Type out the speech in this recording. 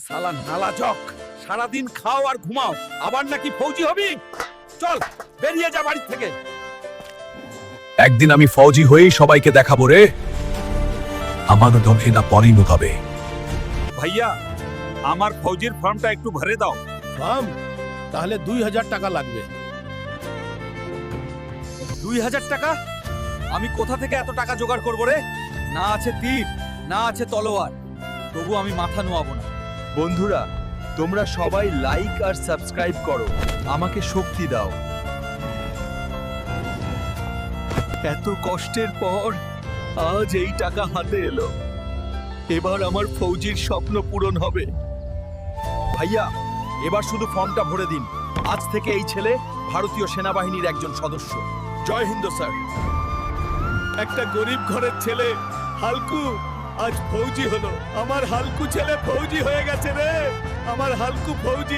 সালা নালাজক, সারাদিন খাও আর ঘুমাও, আবার নাকি ফৌজি হবি? চল বেরিয়ে যা বাড়ি থেকে। একদিন আমি ফৌজি হয়েই সবাইকে দেখাবো রে, আমার দমে না পরিণত হবে। ভাইয়া, আমার ফৌজির ফর্মটা একটু ভরে দাও। ফার্ম তাহলে 2000 টাকা লাগবে। 2000 টাকা? আমি কোথা থেকে এত টাকা জোগাড় করবো রে? না আছে তীর, না আছে তলোয়ার, তবু আমি মাথা নোয়াবো না। বন্ধুরা, তোমরা সবাই লাইক আর সাবস্ক্রাইব করো, আমাকে শক্তি দাও। এত কষ্টের পর আজ এই টাকা হাতে এলো, এবার আমার ফৌজির স্বপ্ন পূরণ হবে। ভাইয়া, এবার শুধু ফর্মটা ভরে দিন। আজ থেকে এই ছেলে ভারতীয় সেনাবাহিনীর একজন সদস্য। জয় হিন্দ স্যার। একটা গরিব ঘরের ছেলে হালকু আজ ফৌজি হলো। আমার হালকু ছেলে ফৌজি হয়ে গেছে রে, আমার হালকু ফৌজি।